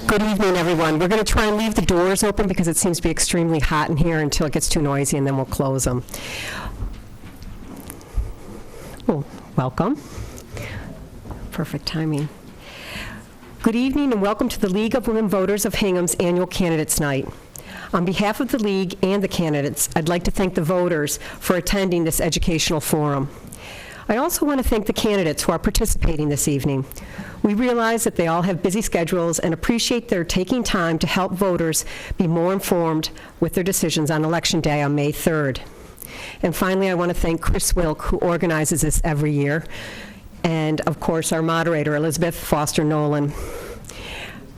Good evening, everyone. We're going to try and leave the doors open because it seems to be extremely hot in here until it gets too noisy, and then we'll close them. Oh, welcome. Perfect timing. Good evening and welcome to the League of Women Voters of Hingham's annual Candidates Night. On behalf of the League and the candidates, I'd like to thank the voters for attending this educational forum. I also want to thank the candidates who are participating this evening. We realize that they all have busy schedules and appreciate their taking time to help voters be more informed with their decisions on Election Day on May 3rd. And finally, I want to thank Chris Wilk, who organizes this every year, and of course, our moderator, Elizabeth Foster Nolan.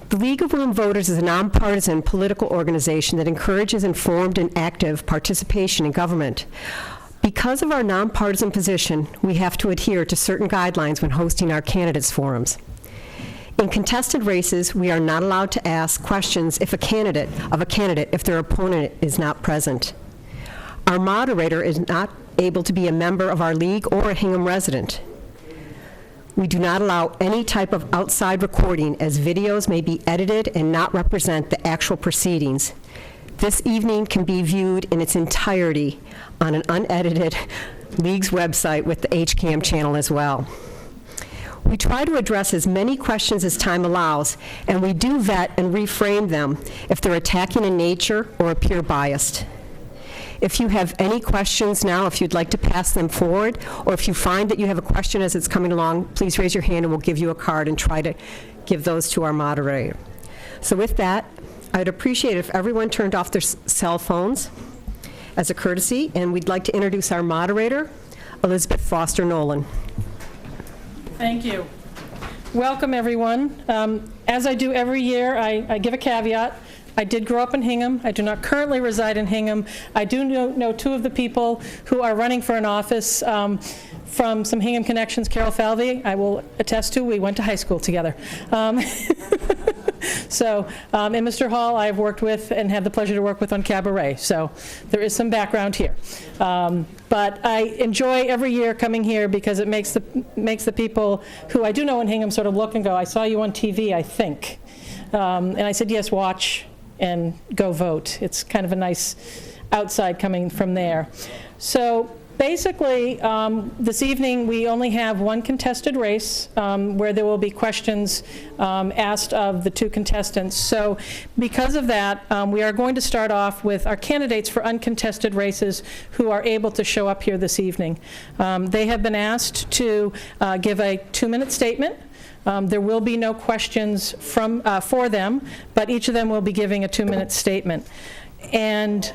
The League of Women Voters is a nonpartisan political organization that encourages informed and active participation in government. Because of our nonpartisan position, we have to adhere to certain guidelines when hosting our candidates forums. In contested races, we are not allowed to ask questions if if their opponent is not present. Our moderator is not able to be a member of our league or a Hingham resident. We do not allow any type of outside recording, as videos may be edited and not represent the actual proceedings. This evening can be viewed in its entirety on an unedited League's website with the HCAM channel as well. We try to address as many questions as time allows, and we do vet and reframe them if they're attacking in nature or appear biased. If you have any questions now, if you'd like to pass them forward, or if you find that you have a question as it's coming along, please raise your hand and we'll give you a card and try to give those to our moderator. So with that, I'd appreciate it if everyone turned off their cell phones as a courtesy, and we'd like to introduce our moderator, Elizabeth Foster Nolan. Thank you. Welcome, everyone. As I do every year, I give a caveat. I did grow up in Hingham. I do not currently reside in Hingham. I do know two of the people who are running for an office from some Hingham connections. Carol Falvey, I will attest to, we went to high school together. And Mr. Hall, I've worked with and had the pleasure to work with on Cabaret, so there is some background here. But I enjoy every year coming here because it makes the people who I do know in Hingham sort of look and go, I saw you on TV, I think. And I said, yes, watch and go vote. It's kind of a nice outside coming from there. So basically, this evening we only have one contested race where there will be questions asked of the two contestants. So because of that, we are going to start off with our candidates for uncontested races who are able to show up here this evening. They have been asked to give a 2-minute statement. There will be no questions for them, but each of them will be giving a 2-minute statement. And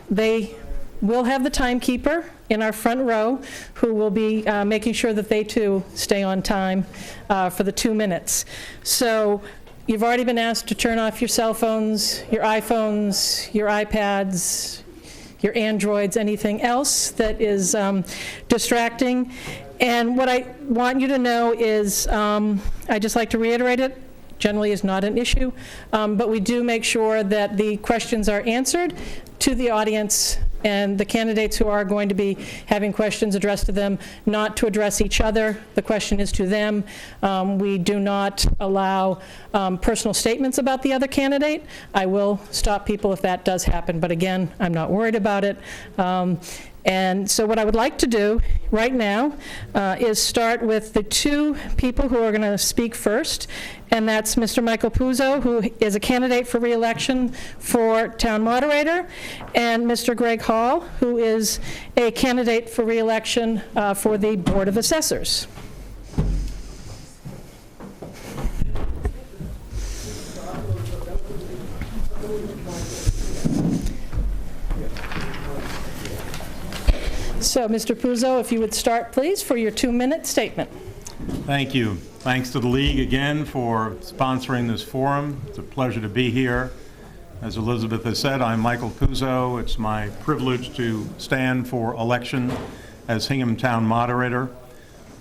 they will have the timekeeper in our front row who will be making sure that they too stay on time for the 2 minutes. So you've already been asked to turn off your cell phones, your iPhones, your iPads, your Androids, anything else that is distracting. And what I want you to know is, I just like to reiterate it, generally is not an issue, but we do make sure that the questions are answered to the audience and the candidates who are going to be having questions addressed to them, not to address each other. The question is to them. We do not allow personal statements about the other candidate. I will stop people if that does happen, but again, I'm not worried about it. And so what I would like to do right now is start with the two people who are going to speak first, and that's Mr. Michael Puzo, who is a candidate for re-election for town moderator, and Mr. Greg Hall, who is a candidate for re-election for the Board of Assessors. So, Mr. Puzo, if you would start, please, for your 2-minute statement. Thank you. Thanks to the League again for sponsoring this forum. It's a pleasure to be here. As Elizabeth has said, I'm Michael Puzo. It's my privilege to stand for election as Hingham Town Moderator.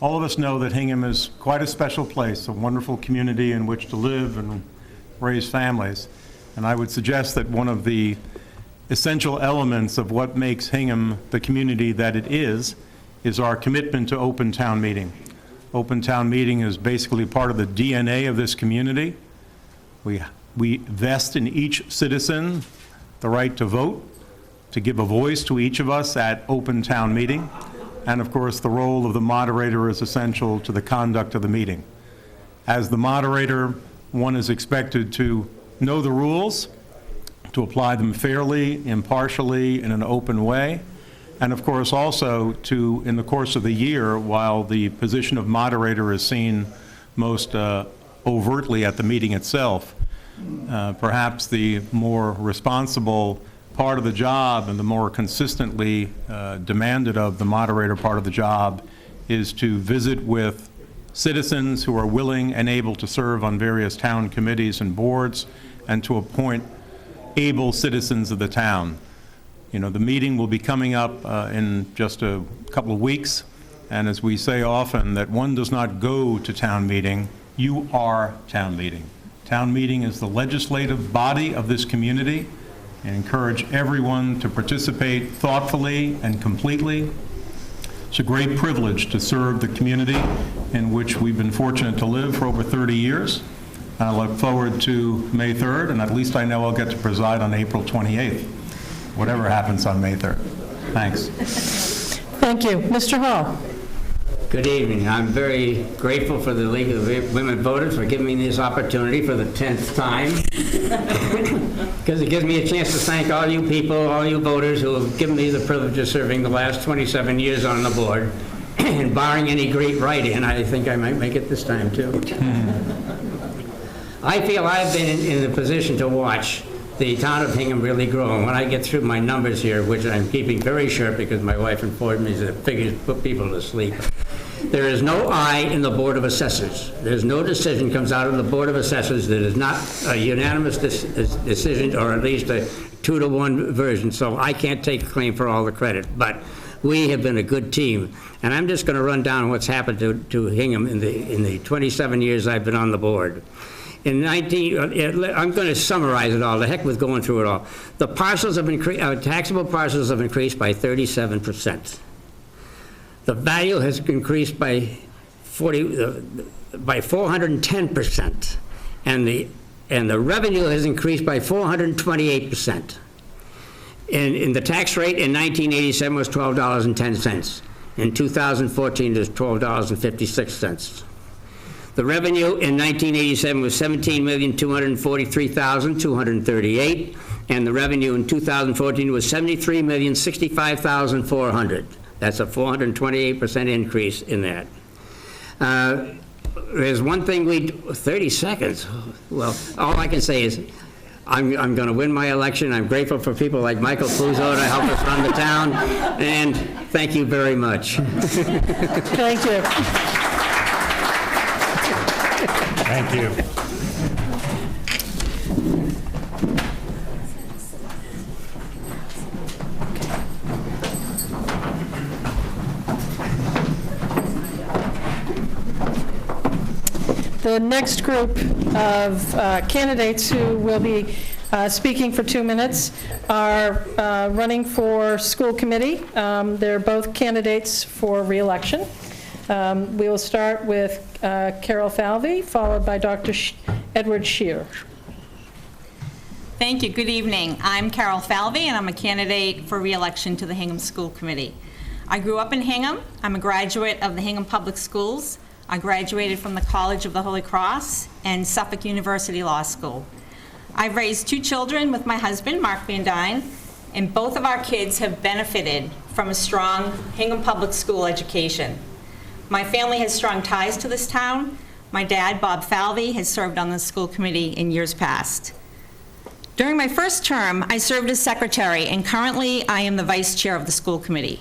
All of us know that Hingham is quite a special place, a wonderful community in which to live and raise families. And I would suggest that one of the essential elements of what makes Hingham the community that it is our commitment to open town meeting. Open town meeting is basically part of the DNA of this community. We We vest in each citizen the right to vote, to give a voice to each of us at open town meeting. And of course, the role of the moderator is essential to the conduct of the meeting. As the moderator, one is expected to know the rules, to apply them fairly, impartially, in an open way, and of course also to, in the course of the year, while the position of moderator is seen most overtly at the meeting itself, perhaps the more responsible part of the job and the more consistently demanded of the moderator part of the job is to visit with citizens who are willing and able to serve on various town committees and boards, and to appoint able citizens of the town. You know, the meeting will be coming up in just a couple of weeks, and as we say often, that one does not go to town meeting, you are town meeting. Town meeting is the legislative body of this community, and encourage everyone to participate thoughtfully and completely. It's a great privilege to serve the community in which we've been fortunate to live for over 30 years. I look forward to May 3rd, and at least I know I'll get to preside on April 28th, whatever happens on May 3rd. Thanks. Thank you. Mr. Hall. Good evening. I'm very grateful for the League of Women Voters for giving me this opportunity for the 10th time, because it gives me a chance to thank all you people, all you voters who have given me the privilege of serving the last 27 years on the board. And barring any great write-in, I think I might make it this time too. I feel I've been in a position to watch the town of Hingham really grow. And when I get through my numbers here, which I'm keeping very short because my wife informed me that figures put people to sleep, there is no I in the Board of Assessors. There's no decision comes out of the Board of Assessors that is not a unanimous decision, or at least a 2-to-1 version. So I can't take claim for all the credit, but we have been a good team. And I'm just going to run down what's happened to Hingham in the 27 years I've been on the board. I'm going to summarize it all. The heck with going through it all. The parcels have taxable parcels have increased by 37%. The value has increased by 410%, and the revenue has increased by 428%. And the tax rate in 1987 was $12.10. In 2014, it was $12.56. The revenue in 1987 was $17,243,238, and the revenue in 2014 was $73,065,400. That's a 428% increase in that. There's one thing 30 seconds. Well, all I can say is I'm going to win my election. I'm grateful for people like Michael Puzo to help us run the town, and thank you very much. Thank you. Thank you. The next group of candidates who will be speaking for 2 minutes are running for school committee. They're both candidates for re-election. We will start with Carol Falvey, followed by Dr. Edward Scheer. Thank you. Good evening. I'm Carol Falvey, and I'm a candidate for re-election to the Hingham School Committee. I grew up in Hingham. I'm a graduate of the Hingham Public Schools. I graduated from the College of the Holy Cross and Suffolk University Law School. I've raised 2 children with my husband, Mark Van Dyne, and both of our kids have benefited from a strong Hingham Public School education. My family has strong ties to this town. My dad, Bob Falvey, has served on the school committee in years past. During my first term, I served as secretary, and currently I am the vice chair of the school committee.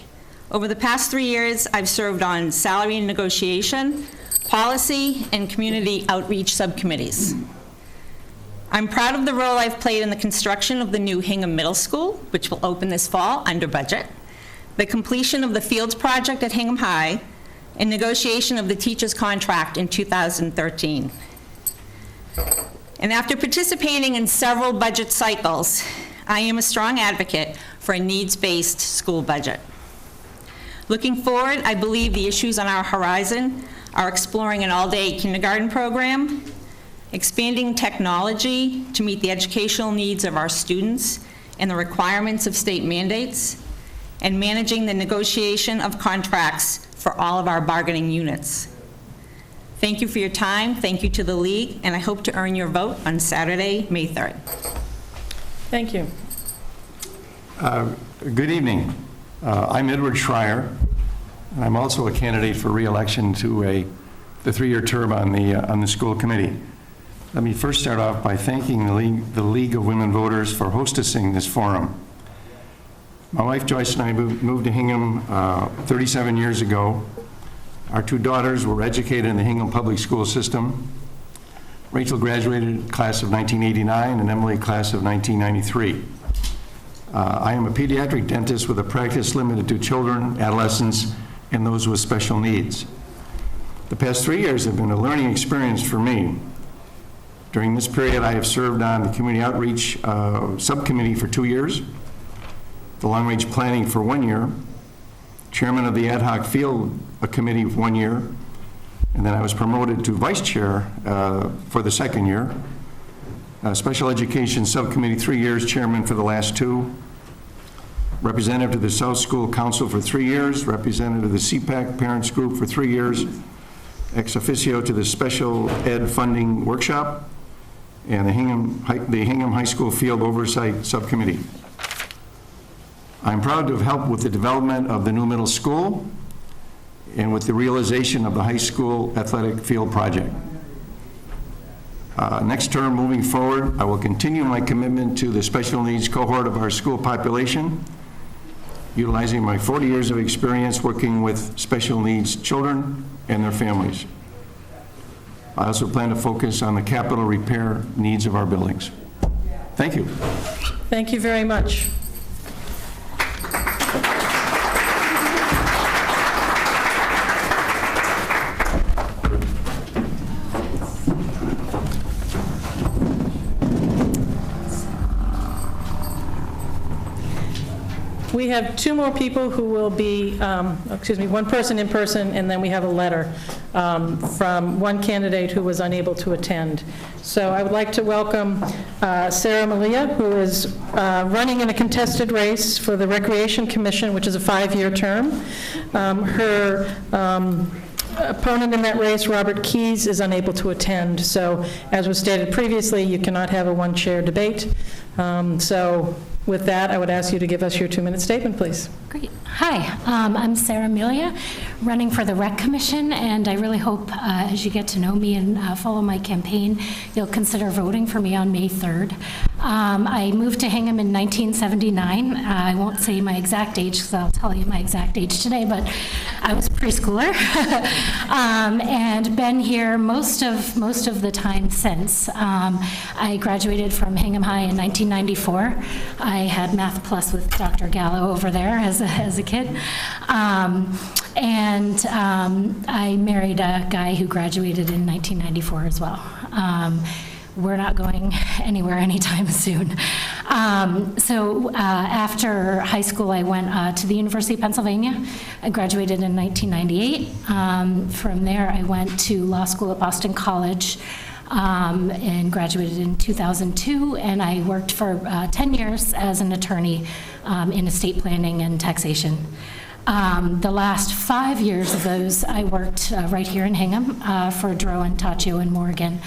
Over the past 3 years, I've served on salary and negotiation, policy, and community outreach subcommittees. I'm proud of the role I've played in the construction of the new Hingham Middle School, which will open this fall under budget, the completion of the Fields project at Hingham High, and negotiation of the teacher's contract in 2013. And after participating in several budget cycles, I am a strong advocate for a needs-based school budget. Looking forward, I believe the issues on our horizon are exploring an all-day kindergarten program, expanding technology to meet the educational needs of our students and the requirements of state mandates, and managing the negotiation of contracts for all of our bargaining units. Thank you for your time, thank you to the League, and I hope to earn your vote on Saturday, May 3rd. Thank you. Good evening. I'm Edward Schreier, and I'm also a candidate for re-election to the 3-year term on the school committee. Let me first start off by thanking the League of Women Voters for hostessing this forum. My wife Joyce and I moved to Hingham 37 years ago. Our 2 daughters were educated in the Hingham public school system. Rachel graduated class of 1989 and Emily class of 1993. I am a pediatric dentist with a practice limited to children, adolescents, and those with special needs. The past 3 years have been a learning experience for me. During this period, I have served on the Community Outreach Subcommittee for 2 years, the Long Range Planning for 1 year, Chairman of the Ad Hoc Field Committee for 1 year, and then I was promoted to Vice Chair for the 2nd year, Special Education Subcommittee 3 years, Chairman for the last 2, Representative to the South School Council for 3 years, Representative to the CPAC Parents Group for 3 years, ex officio to the Special Ed Funding Workshop, and the Hingham High School Field Oversight Subcommittee. I'm proud to have helped with the development of the new middle school and with the realization of the high school athletic field project. Next term, moving forward, I will continue my commitment to the special needs cohort of our school population, utilizing my 40 years of experience working with special needs children and their families. I also plan to focus on the capital repair needs of our buildings. Thank you. Thank you very much. We have 2 more people who will be, one person in person, and then we have a letter from one candidate who was unable to attend. So I would like to welcome Sarah Malia, who is running in a contested race for the Recreation Commission, which is a 5-year term. Her opponent in that race, Robert Keyes, is unable to attend. So as was stated previously, you cannot have a one-chair debate. So with that, I would ask you to give us your 2-minute statement, please. Great. Hi, I'm Sarah Amelia, running for the Rec Commission, and I really hope as you get to know me and follow my campaign, you'll consider voting for me on May 3rd. I moved to Hingham in 1979. I won't say my exact age because I'll tell you my exact age today, but I was a preschooler and been here most of the time since. I graduated from Hingham High in 1994. I had Math Plus with Dr. Gallo over there as a kid. And I married a guy who graduated in 1994 as well. We're not going anywhere anytime soon. So after high school, I went to the University of Pennsylvania. I graduated in 1998. From there, I went to law school at Boston College and graduated in 2002. And I worked for 10 years as an attorney in estate planning and taxation. The last 5 years of those, I worked right here in Hingham for Dro and Taccio and Morgan.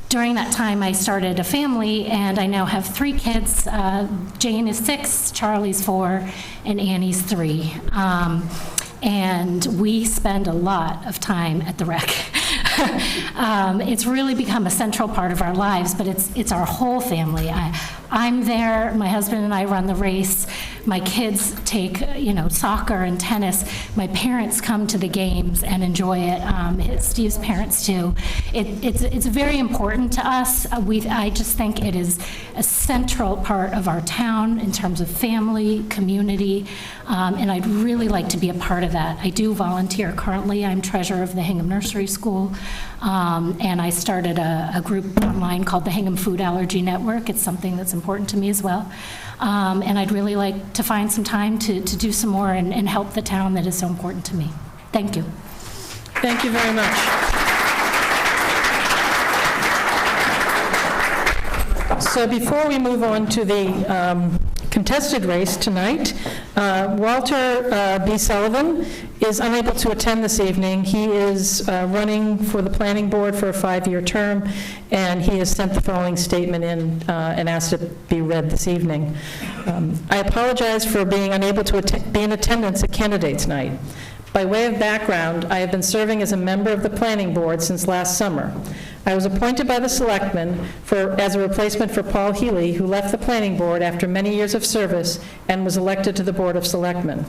During that time, I started a family, and I now have 3 kids. Jane is 6, Charlie's 4, and Annie's 3. And we spend a lot of time at the rec. It's really become a central part of our lives, but it's our whole family. I'm there, my husband and I run the race, my kids take, soccer and tennis, my parents come to the games and enjoy it, Steve's parents too. It's very important to us. I just think it is a central part of our town in terms of family, community, and I'd really like to be a part of that. I do volunteer currently. I'm treasurer of the Hingham Nursery School, and I started a group online called the Hingham Food Allergy Network. It's something that's important to me as well. And I'd really like to find some time to do some more and help the town that is so important to me. Thank you. Thank you very much. So before we move on to the contested race tonight, Walter B. Sullivan is unable to attend this evening. He is running for the planning board for a 5-year term, and he has sent the following statement in and asked it be read this evening. I apologize for being unable to be in attendance at candidates night. By way of background, I have been serving as a member of the planning board since last summer. I was appointed by the selectmen as a replacement for Paul Healy, who left the planning board after many years of service and was elected to the Board of Selectmen.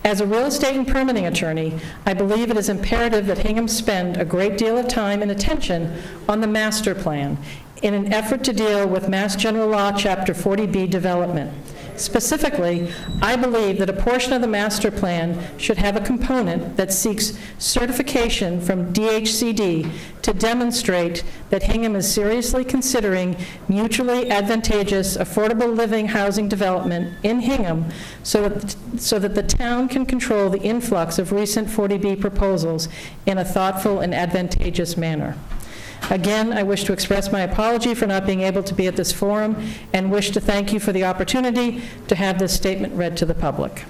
As a real estate and permitting attorney, I believe it is imperative that Hingham spend a great deal of time and attention on the master plan in an effort to deal with Mass General Law, Chapter 40B development. Specifically, I believe that a portion of the master plan should have a component that seeks certification from DHCD to demonstrate that Hingham is seriously considering mutually advantageous affordable living housing development in Hingham so that the town can control the influx of recent 40B proposals in a thoughtful and advantageous manner. Again, I wish to express my apology for not being able to be at this forum and wish to thank you for the opportunity to have this statement read to the public.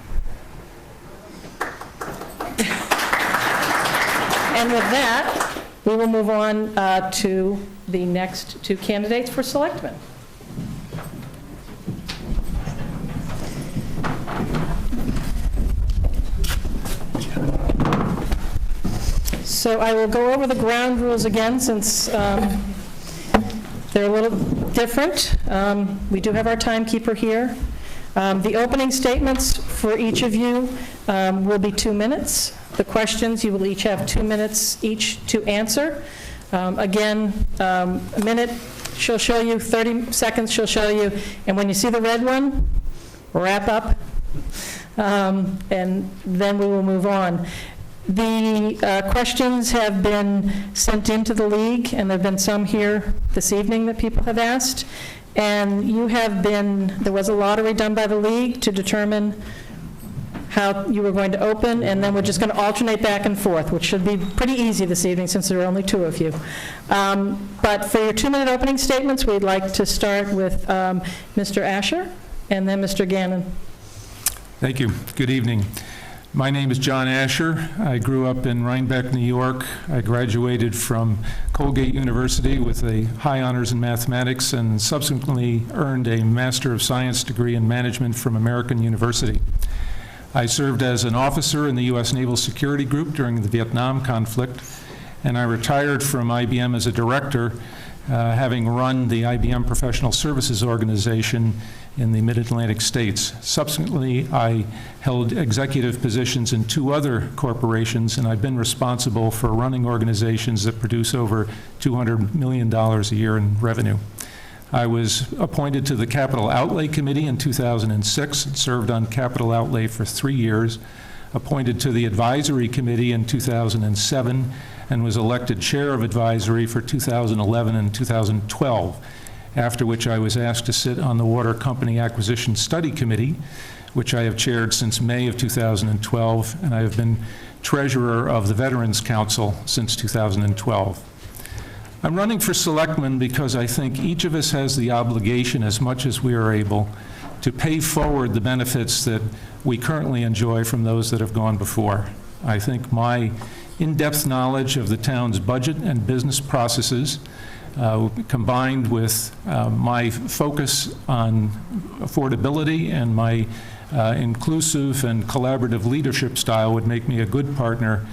And with that, we will move on to the next two candidates for selectmen. So I will go over the ground rules again since they're a little different. We do have our timekeeper here. The opening statements for each of you will be 2 minutes. The questions, you will each have 2 minutes each to answer. Again, a minute she'll show you, 30 seconds she'll show you, and when you see the red one, wrap up, and then we will move on. The questions have been sent into the league, and there have been some here this evening that people have asked. And there was a lottery done by the league to determine how you were going to open, and then we're just going to alternate back and forth, which should be pretty easy this evening since there are only 2 of you. But for your 2-minute opening statements, we'd like to start with Mr. Asher and then Mr. Gannon. Thank you. Good evening. My name is John Asher. I grew up in Rhinebeck, New York. I graduated from Colgate University with a high honors in mathematics and subsequently earned a Master of Science degree in management from American University. I served as an officer in the U.S. Naval Security Group during the Vietnam conflict, and I retired from IBM as a director, having run the IBM Professional Services Organization in the Mid-Atlantic states. Subsequently, I held executive positions in 2 other corporations, and I've been responsible for running organizations that produce over $200 million a year in revenue. I was appointed to the Capital Outlay Committee in 2006 and served on capital outlay for 3 years, appointed to the Advisory Committee in 2007, and was elected chair of advisory for 2011 and 2012, after which I was asked to sit on the Water Company Acquisition Study Committee, which I have chaired since May of 2012, and I have been treasurer of the Veterans Council since 2012. I'm running for selectman because I think each of us has the obligation, as much as we are able, to pay forward the benefits that we currently enjoy from those that have gone before. I think my in-depth knowledge of the town's budget and business processes, combined with my focus on affordability and my inclusive and collaborative leadership style, would make me a good partner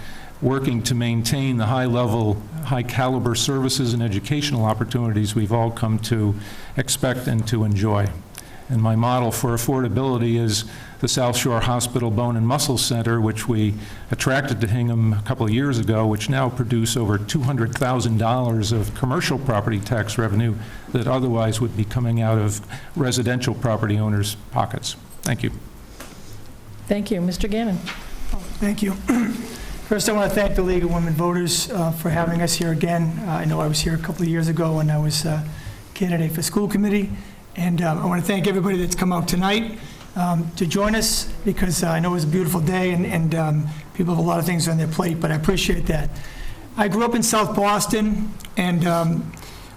working to maintain the high-level, high-caliber services and educational opportunities we've all come to expect and to enjoy. And my model for affordability is the South Shore Hospital Bone and Muscle Center, which we attracted to Hingham a couple of years ago, which now produce over $200,000 of commercial property tax revenue that otherwise would be coming out of residential property owners' pockets. Thank you. Thank you. Mr. Gannon. Thank you. First, I want to thank the League of Women Voters for having us here again. I know I was here a couple of years ago when I was a candidate for school committee. And I want to thank everybody that's come out tonight to join us, because I know it was a beautiful day and people have a lot of things on their plate, but I appreciate that. I grew up in South Boston and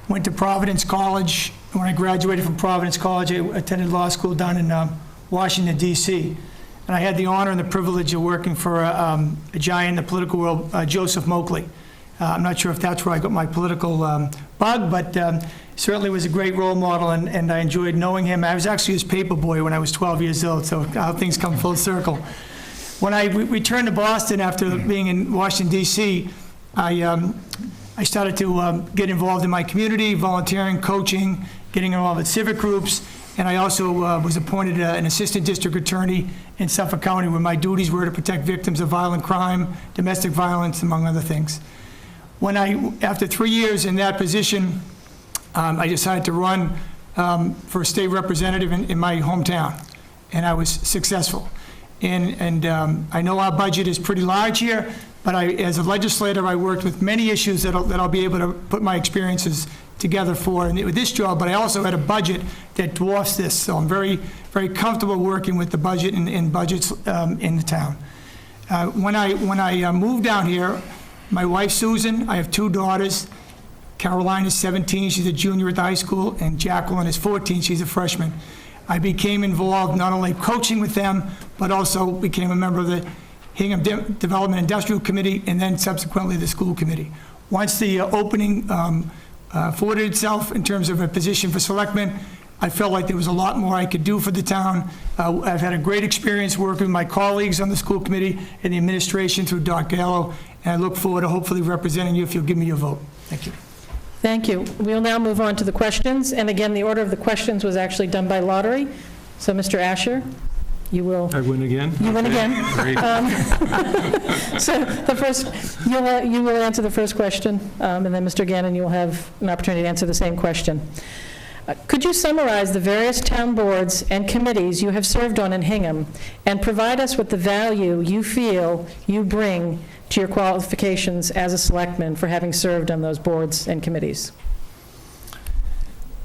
went to Providence College When I graduated from Providence College, I attended law school down in Washington, D.C. And I had the honor and the privilege of working for a giant in the political world, Joseph Moakley. I'm not sure if that's where I got my political bug, but certainly was a great role model, and I enjoyed knowing him. I was actually his paper boy when I was 12 years old, so how things come full circle. When I returned to Boston after being in Washington, D.C., I started to get involved in my community, volunteering, coaching, getting involved with civic groups, and I also was appointed an assistant district attorney in Suffolk County, where my duties were to protect victims of violent crime, domestic violence, among other things. After 3 years in that position, I decided to run for a state representative in my hometown, and I was successful. And I know our budget is pretty large here, but as a legislator, I worked with many issues that I'll be able to put my experiences together for with this job, but I also had a budget that dwarfs this, so I'm very, very comfortable working with the budget and budgets in the town. When I moved down here, my wife, Susan, I have 2 daughters. Caroline is 17, she's a junior at the high school, and Jacqueline is 14, she's a freshman. I became involved not only coaching with them, but also became a member of the Hingham Development Industrial Committee, and then subsequently the school committee. Once the opening afforded itself in terms of a position for selectmen, I felt like there was a lot more I could do for the town. I've had a great experience working with my colleagues on the school committee and the administration through Doc Gallo, and I look forward to hopefully representing you if you'll give me your vote. Thank you. Thank you. We'll now move on to the questions. And again, the order of the questions was actually done by lottery. So, Mr. Asher, you will... I win again? You win again. Great. So the first, you will answer the first question, and then Mr. Gannon, you will have an opportunity to answer the same question. Could you summarize the various town boards and committees you have served on in Hingham and provide us with the value you feel you bring to your qualifications as a selectman for having served on those boards and committees?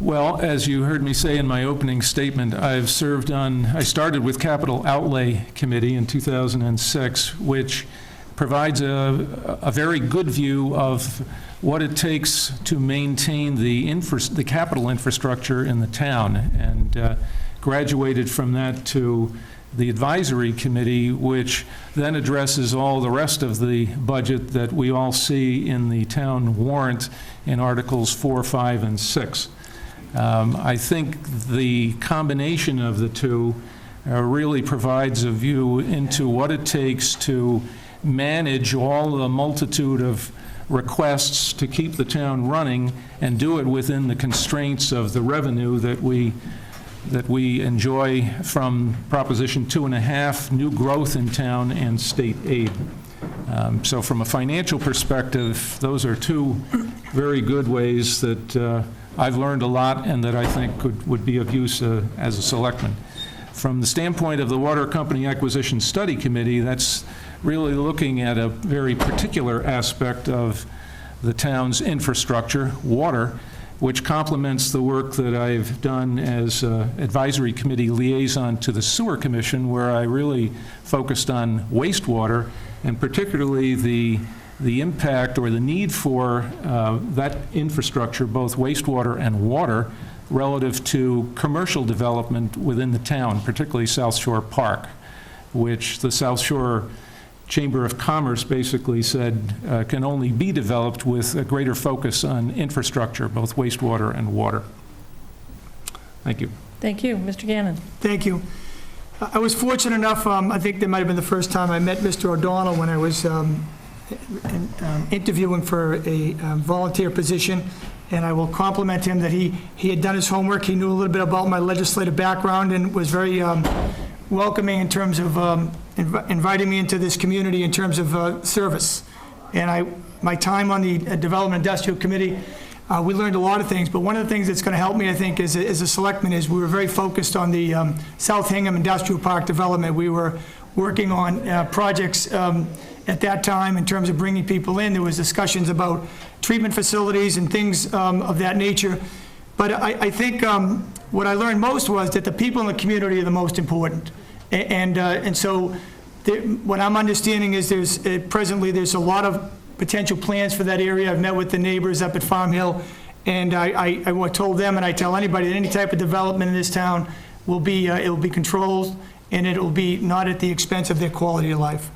Well, as you heard me say in my opening statement, I started with Capital Outlay Committee in 2006, which provides a very good view of what it takes to maintain the capital infrastructure in the town, and graduated from that to the advisory committee, which then addresses all the rest of the budget that we all see in the town warrant in Articles 4, 5, and 6. I think the combination of the two really provides a view into what it takes to manage all the multitude of requests to keep the town running and do it within the constraints of the revenue that we enjoy from Proposition 2.5, new growth in town, and state aid. So from a financial perspective, those are two very good ways that I've learned a lot and that I think would be of use as a selectman. From the standpoint of the Water Company Acquisition Study Committee, that's really looking at a very particular aspect of the town's infrastructure, water, which complements the work that I've done as advisory committee liaison to the Sewer Commission, where I really focused on wastewater, and particularly the impact or the need for that infrastructure, both wastewater and water, relative to commercial development within the town, particularly South Shore Park, which the South Shore Chamber of Commerce basically said can only be developed with a greater focus on infrastructure, both wastewater and water. Thank you. Thank you. Mr. Gannon. Thank you. I was fortunate enough, I think that might have been the first time I met Mr. O'Donnell when I was interviewing for a volunteer position, and I will compliment him that he had done his homework. He knew a little bit about my legislative background and was very welcoming in terms of inviting me into this community in terms of service. And my time on the Development Industrial Committee, we learned a lot of things, but one of the things that's going to help me, I think, as a selectman is we were very focused on the South Hingham Industrial Park development. We were working on projects at that time in terms of bringing people in. There was discussions about treatment facilities and things of that nature. But I think what I learned most was that the people in the community are the most important. And so what I'm understanding is presently there's a lot of potential plans for that area. I've met with the neighbors up at Farm Hill, And I told them, and I tell anybody, that any type of development in this town will be, it'll be controlled, and it'll be not at the expense of their quality of life.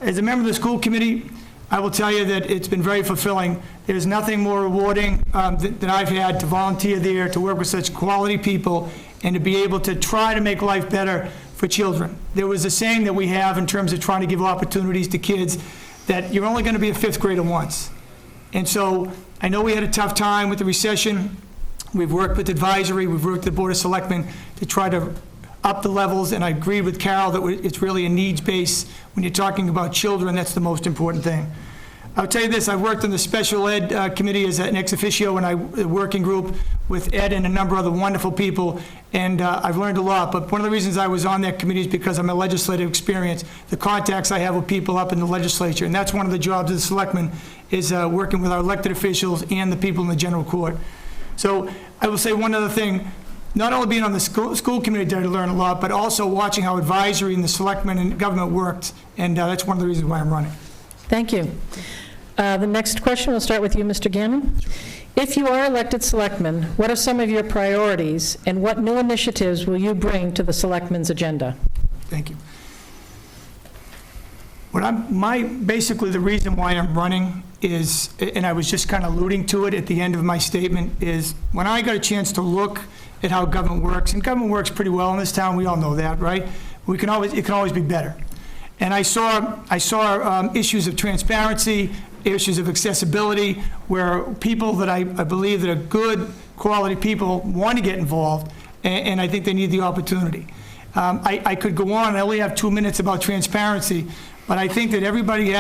As a member of the school committee, I will tell you that it's been very fulfilling. There's nothing more rewarding that I've had to volunteer there, to work with such quality people, and to be able to try to make life better for children. There was a saying that we have in terms of trying to give opportunities to kids, that you're only going to be a fifth grader once. And so I know we had a tough time with the recession. We've worked with advisory, we've worked with the Board of Selectmen to try to up the levels, and I agree with Carol that it's really a needs-based. When you're talking about children, that's the most important thing. I'll tell you this, I worked on the special ed committee as an ex officio, and a working group with Ed and a number of other wonderful people, and I've learned a lot. But one of the reasons I was on that committee is because of my legislative experience, the contacts I have with people up in the legislature, and that's one of the jobs of the selectmen, is working with our elected officials and the people in the general court. So I will say one other thing. Not only being on the school committee did I learn a lot, but also watching how advisory and the selectmen and government worked, and that's one of the reasons why I'm running. Thank you. The next question, we'll start with you, Mr. Gannon. If you are elected selectman, what are some of your priorities, and what new initiatives will you bring to the selectmen's agenda? Thank you. Basically the reason why I'm running is, and I was just kind of alluding to it at the end of my statement, is when I got a chance to look at how government works, and government works pretty well in this town, we all know that, right? It can always be better. And I saw issues of transparency, issues of accessibility, where people that I believe that are good quality people want to get involved, and I think they need the opportunity. I could go on, I only have 2 minutes about transparency, but I think that everybody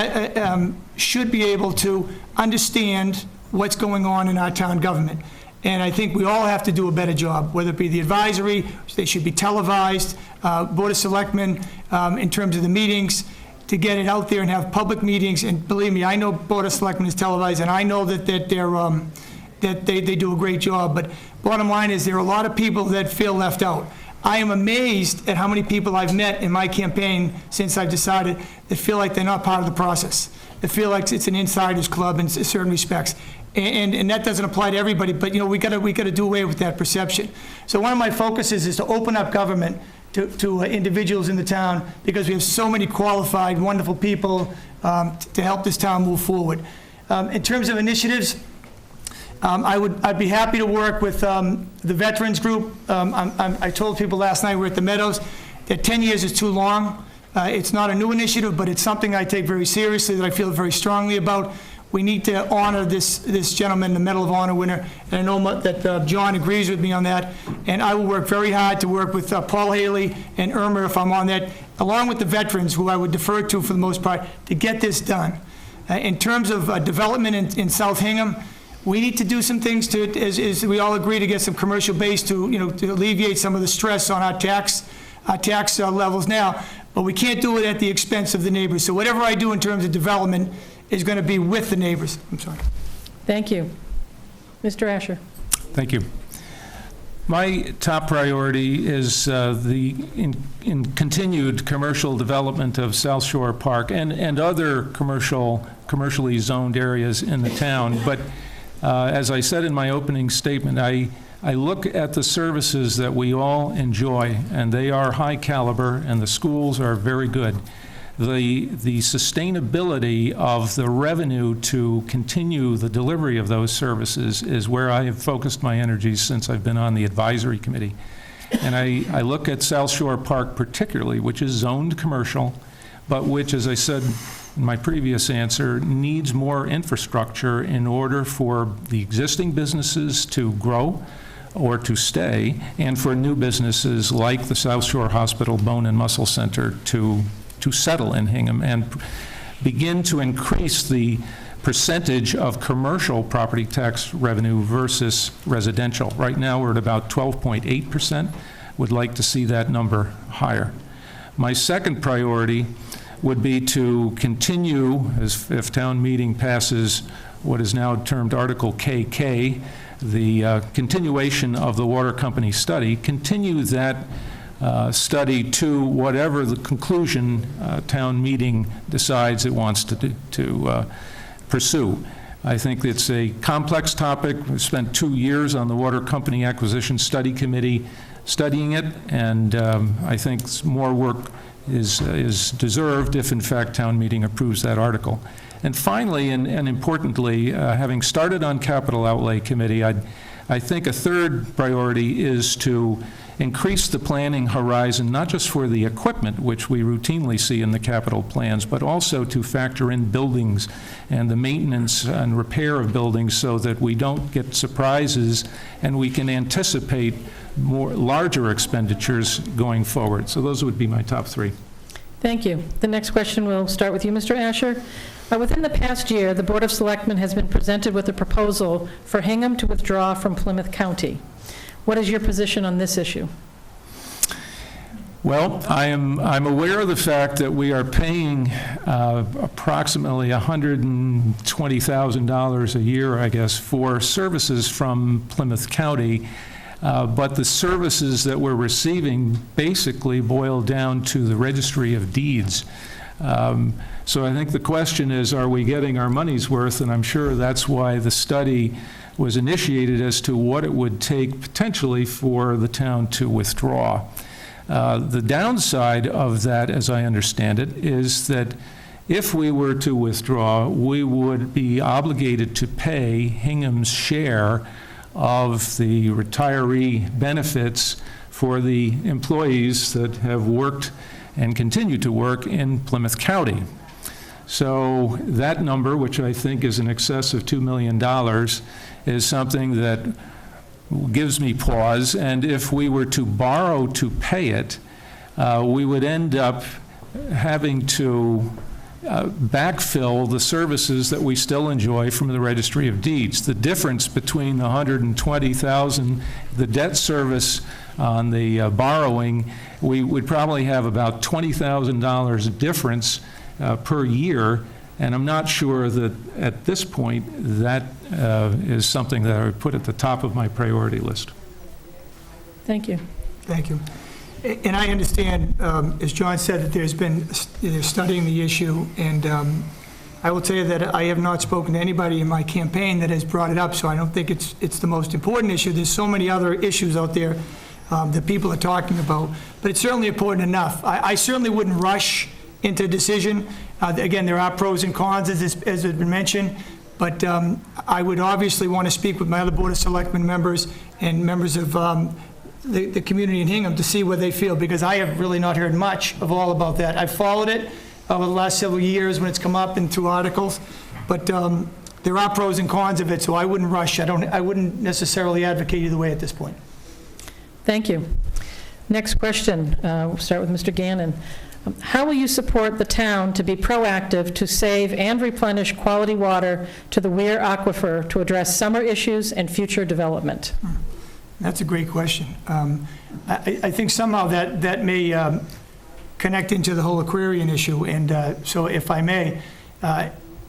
should be able to understand what's going on in our town government. And I think we all have to do a better job, whether it be the advisory, they should be televised, Board of Selectmen, in terms of the meetings, to get it out there and have public meetings. And believe me, I know Board of Selectmen is televised, and I know that they do a great job. But bottom line is, there are a lot of people that feel left out. I am amazed at how many people I've met in my campaign since I've decided that feel like they're not part of the process. They feel like it's an insider's club in certain respects. And that doesn't apply to everybody, but we got to do away with that perception. So one of my focuses is to open up government to individuals in the town, because we have so many qualified, wonderful people to help this town move forward. In terms of initiatives, I'd be happy to work with the veterans group. I told people last night, we're at the Meadows, that 10 years is too long. It's not a new initiative, but it's something I take very seriously, that I feel very strongly about. We need to honor this gentleman, the Medal of Honor winner, and I know that John agrees with me on that, and I will work very hard to work with Paul Haley and Irma, if I'm on that, along with the veterans, who I would defer to for the most part, to get this done. In terms of development in South Hingham, we need to do some things to, as we all agree, to get some commercial base to alleviate some of the stress on our tax levels now, but we can't do it at the expense of the neighbors. So whatever I do in terms of development is going to be with the neighbors. I'm sorry. Thank you. Mr. Asher. Thank you. My top priority is the continued commercial development of South Shore Park and other commercially zoned areas in the town. But as I said in my opening statement, I look at the services that we all enjoy, and they are high caliber, and the schools are very good. The sustainability of the revenue to continue the delivery of those services is where I have focused my energies since I've been on the advisory committee. And I look at South Shore Park particularly, which is zoned commercial, but which, as I said in my previous answer, needs more infrastructure in order for the existing businesses to grow or to stay, and for new businesses like the South Shore Hospital Bone and Muscle Center to settle in Hingham and begin to increase the percentage of commercial property tax revenue versus residential. Right now, we're at about 12.8%. Would like to see that number higher. My second priority would be to continue, as if town meeting passes what is now termed Article KK, the continuation of the water company study, continue that study to whatever the conclusion town meeting decides it wants to pursue. I think it's a complex topic. We've spent 2 years on the Water Company Acquisition Study Committee studying it, and I think more work is deserved if, in fact, town meeting approves that article. And finally, and importantly, having started on Capital Outlay Committee, I think a third priority is to increase the planning horizon, not just for the equipment, which we routinely see in the capital plans, but also to factor in buildings and the maintenance and repair of buildings so that we don't get surprises and we can anticipate larger expenditures going forward. So those would be my top 3. Thank you. The next question will start with you, Mr. Asher. Within the past year, the Board of Selectmen has been presented with a proposal for Hingham to withdraw from Plymouth County. What is your position on this issue? Well, I'm aware of the fact that we are paying approximately $120,000 a year, I guess, for services from Plymouth County, but the services that we're receiving basically boil down to the Registry of Deeds. So I think the question is, are we getting our money's worth? And I'm sure that's why the study was initiated as to what it would take potentially for the town to withdraw. The downside of that, as I understand it, is that if we were to withdraw, we would be obligated to pay Hingham's share of the retiree benefits for the employees that have worked and continue to work in Plymouth County. So that number, which I think is in excess of $2 million, is something that gives me pause. And if we were to borrow to pay it, we would end up having to backfill the services that we still enjoy from the Registry of Deeds. The difference between the $120,000, the debt service on the borrowing, we would probably have about $20,000 difference per year, and I'm not sure that at this point that is something that I would put at the top of my priority list. Thank you. Thank you. And I understand, as John said, that they're studying the issue, and I will tell you that I have not spoken to anybody in my campaign that has brought it up, so I don't think it's the most important issue. There's so many other issues out there that people are talking about, but it's certainly important enough. I certainly wouldn't rush into a decision. Again, there are pros and cons, as has been mentioned, but I would obviously want to speak with my other Board of Selectmen members and members of the community in Hingham to see what they feel, because I have really not heard much of all about that. I've followed it over the last several years when it's come up and through articles, but there are pros and cons of it, so I wouldn't rush. I wouldn't necessarily advocate either way at this point. Thank you. Next question. We'll start with Mr. Gannon. How will you support the town to be proactive to save and replenish quality water to the Weir Aquifer to address summer issues and future development? That's a great question. I think somehow that may connect into the whole Aquarian issue, and so if I may,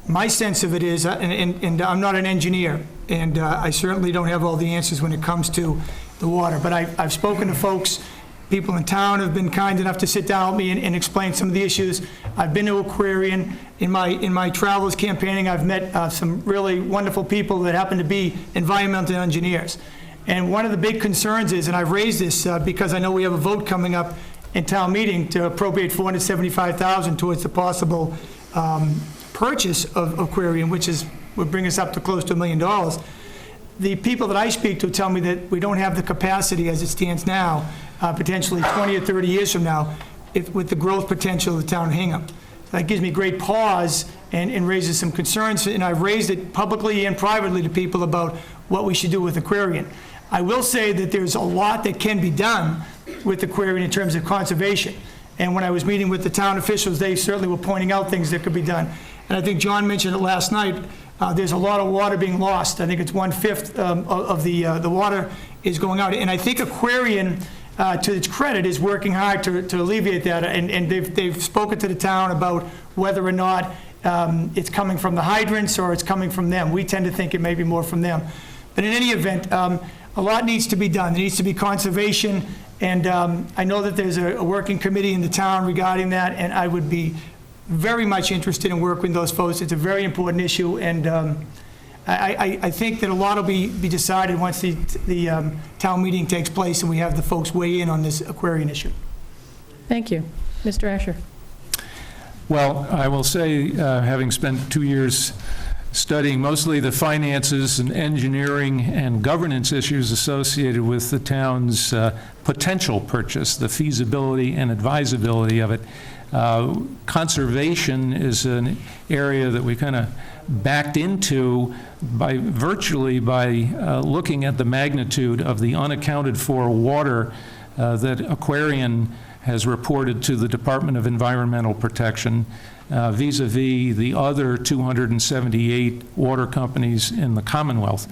my sense of it is, and I'm not an engineer, and I certainly don't have all the answers when it comes to the water, but I've spoken to folks. People in town have been kind enough to sit down with me and explain some of the issues. I've been to Aquarian. In my travels campaigning, I've met some really wonderful people that happen to be environmental engineers. And one of the big concerns is, and I've raised this because I know we have a vote coming up in town meeting to appropriate $475,000 towards the possible purchase of Aquarian, which would bring us up to close to $1 million. The people that I speak to tell me that we don't have the capacity as it stands now, potentially 20 or 30 years from now, with the growth potential of the town of Hingham. That gives me great pause and raises some concerns, and I've raised it publicly and privately to people about what we should do with Aquarian. I will say that there's a lot that can be done with Aquarian in terms of conservation. And when I was meeting with the town officials, they certainly were pointing out things that could be done. And I think John mentioned it last night. There's a lot of water being lost. I think it's 1/5 of the water is going out. And I think Aquarian, to its credit, is working hard to alleviate that. And they've spoken to the town about whether or not it's coming from the hydrants or it's coming from them. We tend to think it may be more from them. But in any event, a lot needs to be done. There needs to be conservation. And I know that there's a working committee in the town regarding that, and I would be very much interested in working with those folks. It's a very important issue, and I think that a lot will be decided once the town meeting takes place and we have the folks weigh in on this Aquarian issue. Thank you. Mr. Asher? Well, I will say, having spent 2 years studying mostly the finances and engineering and governance issues associated with the town's potential purchase, the feasibility and advisability of it, conservation is an area that we kind of backed into virtually by looking at the magnitude of the unaccounted for water that Aquarian has reported to the Department of Environmental Protection vis-a-vis the other 278 water companies in the Commonwealth.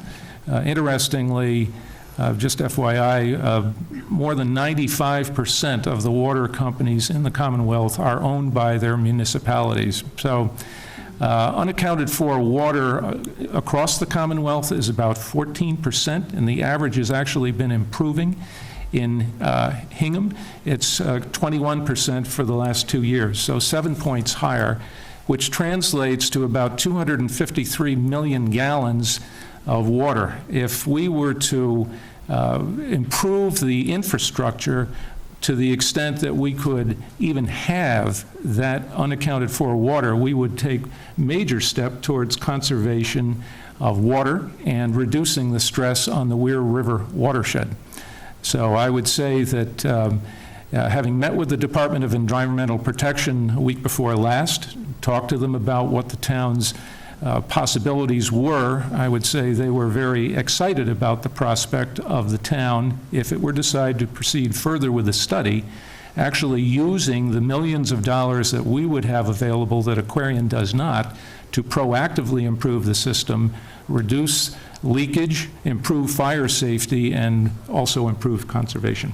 Interestingly, just FYI, more than 95% of the water companies in the Commonwealth are owned by their municipalities. So unaccounted for water across the Commonwealth is about 14%, and the average has actually been improving. In Hingham, it's 21% for the last 2 years, so 7 points higher, which translates to about 253 million gallons of water. If we were to improve the infrastructure to the extent that we could even have that unaccounted for water, we would take major step towards conservation of water and reducing the stress on the Weir River watershed. So I would say that having met with the Department of Environmental Protection a week before last, talked to them about what the town's possibilities were, I would say they were very excited about the prospect of the town, if it were decided to proceed further with the study, actually using the millions of dollars that we would have available that Aquarian does not to proactively improve the system, reduce leakage, improve fire safety, and also improve conservation.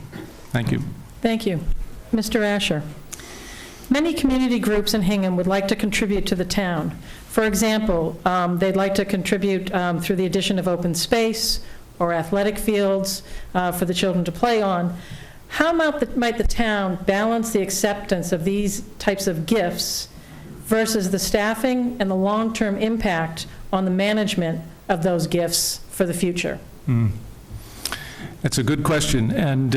Thank you. Thank you. Mr. Asher? Many community groups in Hingham would like to contribute to the town. For example, they'd like to contribute through the addition of open space or athletic fields for the children to play on. How might the town balance the acceptance of these types of gifts versus the staffing and the long-term impact on the management of those gifts for the future? That's a good question, and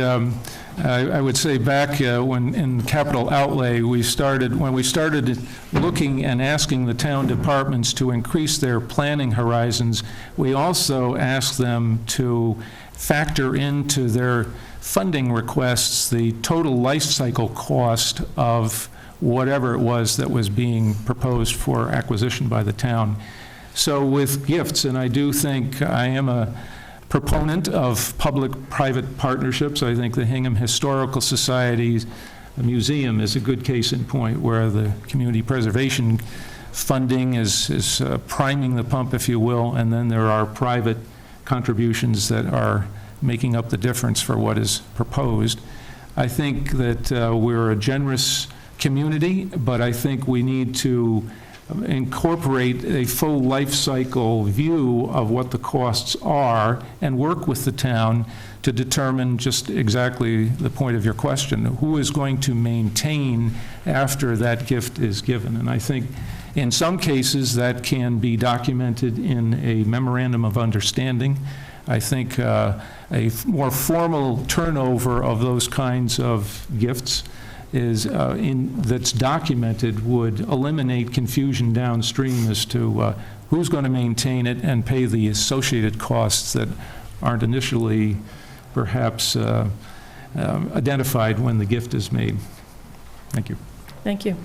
I would say back when in capital outlay, when we started looking and asking the town departments to increase their planning horizons, we also asked them to factor into their funding requests the total life cycle cost of whatever it was that was being proposed for acquisition by the town. So with gifts, and I do think I am a proponent of public-private partnerships. I think the Hingham Historical Society's museum is a good case in point where the community preservation funding is priming the pump, if you will, and then there are private contributions that are making up the difference for what is proposed. I think that we're a generous community, but I think we need to incorporate a full life cycle view of what the costs are and work with the town to determine just exactly the point of your question, who is going to maintain after that gift is given. And I think in some cases that can be documented in a memorandum of understanding. I think a more formal turnover of those kinds of gifts that's documented would eliminate confusion downstream as to who's going to maintain it and pay the associated costs that aren't initially perhaps identified when the gift is made. Thank you. Thank you.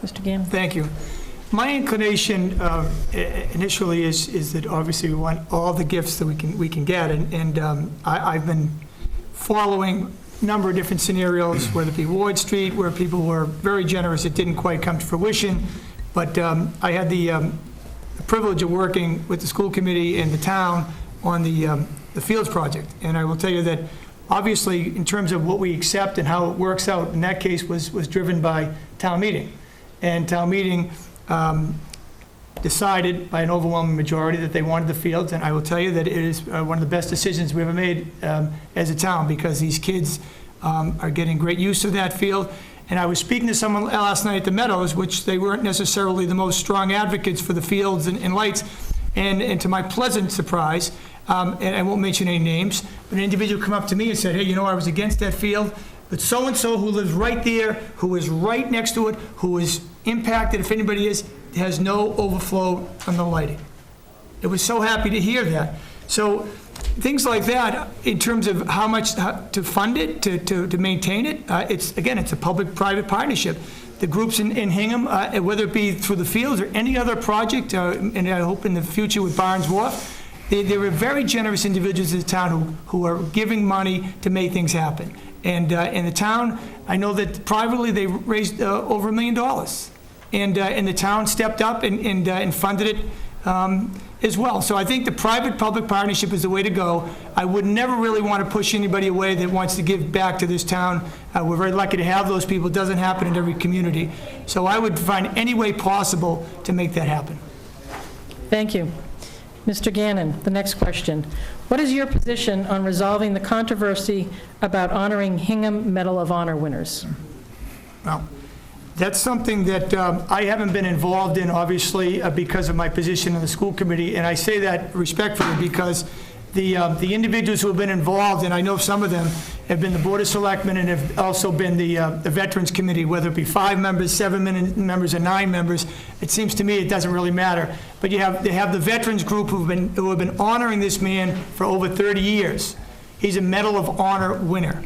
Mr. Gannon? Thank you. My inclination initially is that obviously we want all the gifts that we can get, and I've been following a number of different scenarios, whether it be Ward Street, where people were very generous. It didn't quite come to fruition, but I had the privilege of working with the school committee and the town on the Fields project, and I will tell you that obviously in terms of what we accept and how it works out, in that case was driven by town meeting, and town meeting decided by an overwhelming majority that they wanted the fields, and I will tell you that it is one of the best decisions we ever made as a town, because these kids are getting great use of that field. And I was speaking to someone last night at the Meadows, which they weren't necessarily the most strong advocates for the fields and lights, And to my pleasant surprise, and I won't mention any names, but an individual come up to me and said, hey, you know, I was against that field, but so-and-so who lives right there, who is right next to it, who is impacted, if anybody is, has no overflow on the lighting. I was so happy to hear that. So things like that, in terms of how much to fund it, to maintain it, it's a public-private partnership. The groups in Hingham, whether it be through the fields or any other project, and I hope in the future with Barnes Wharf, they were very generous individuals in the town who are giving money to make things happen. And in the town, I know that privately they raised over $1 million. And the town stepped up and funded it as well. So I think the private-public partnership is the way to go. I would never really want to push anybody away that wants to give back to this town. We're very lucky to have those people. It doesn't happen in every community. So I would find any way possible to make that happen. Thank you. Mr. Gannon, the next question. What is your position on resolving the controversy about honoring Hingham Medal of Honor winners? Well, that's something that I haven't been involved in, obviously, because of my position in the school committee, and I say that respectfully because the individuals who have been involved, and I know some of them, have been the Board of Selectmen and have also been the Veterans Committee, whether it be 5 members, 7 members, or 9 members. It seems to me it doesn't really matter. But they have the Veterans Group who have been honoring this man for over 30 years. He's a Medal of Honor winner.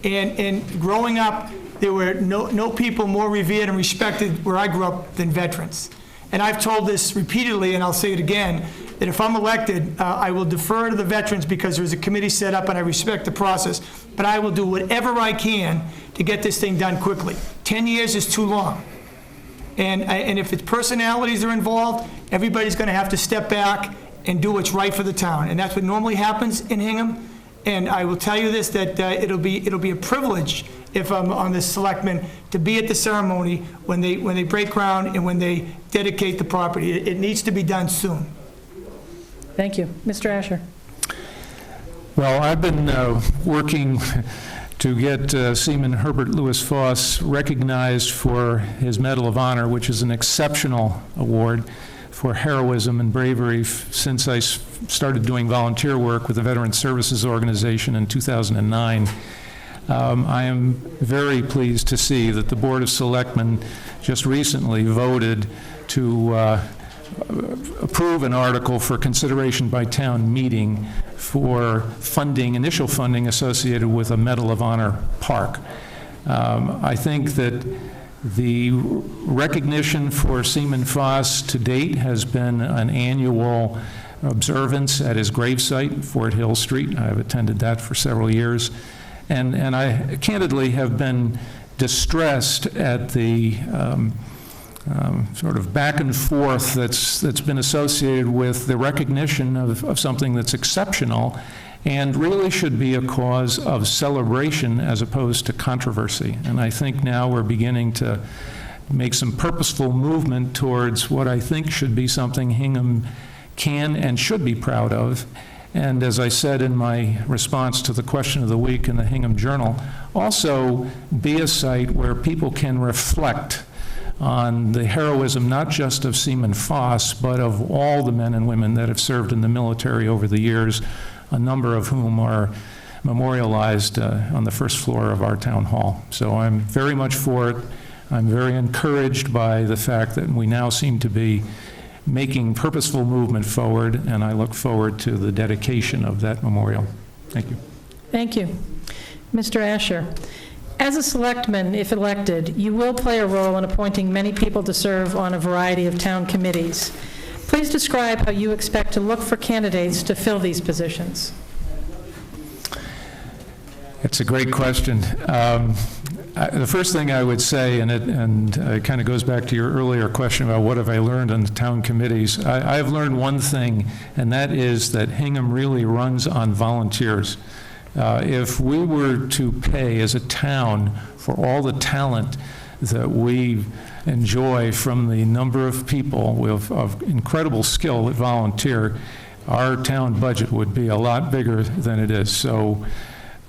And growing up, there were no people more revered and respected where I grew up than veterans. And I've told this repeatedly, and I'll say it again, that if I'm elected, I will defer to the veterans because there's a committee set up and I respect the process, but I will do whatever I can to get this thing done quickly. 10 years is too long. And if it's personalities are involved, everybody's going to have to step back and do what's right for the town. And that's what normally happens in Hingham. And I will tell you this, that it'll be a privilege if I'm on the selectmen to be at the ceremony when they break ground and when they dedicate the property. It needs to be done soon. Thank you. Mr. Asher. Well, I've been working to get Seaman Herbert Lewis Foss recognized for his Medal of Honor, which is an exceptional award for heroism and bravery since I started doing volunteer work with the Veteran Services Organization in 2009. I am very pleased to see that the Board of Selectmen just recently voted to approve an article for consideration by town meeting for initial funding associated with a Medal of Honor park. I think that the recognition for Seaman Foss to date has been an annual observance at his gravesite, Fort Hill Street. I've attended that for several years. And I candidly have been distressed at the sort of back and forth that's been associated with the recognition of something that's exceptional and really should be a cause of celebration as opposed to controversy. And I think now we're beginning to make some purposeful movement towards what I think should be something Hingham can and should be proud of. And as I said in my response to the question of the week in the Hingham Journal, also be a site where people can reflect on the heroism not just of Seaman Foss, but of all the men and women that have served in the military over the years, a number of whom are memorialized on the first floor of our town hall. So I'm very much for it. I'm very encouraged by the fact that we now seem to be making purposeful movement forward, and I look forward to the dedication of that memorial. Thank you. Thank you. Mr. Asher, as a selectman, if elected, you will play a role in appointing many people to serve on a variety of town committees. Please describe how you expect to look for candidates to fill these positions. It's a great question. The first thing I would say, and it kind of goes back to your earlier question about what have I learned on the town committees, I've learned one thing, and that is that Hingham really runs on volunteers. If we were to pay as a town for all the talent that we enjoy from the number of people of incredible skill that volunteer, our town budget would be a lot bigger than it is. So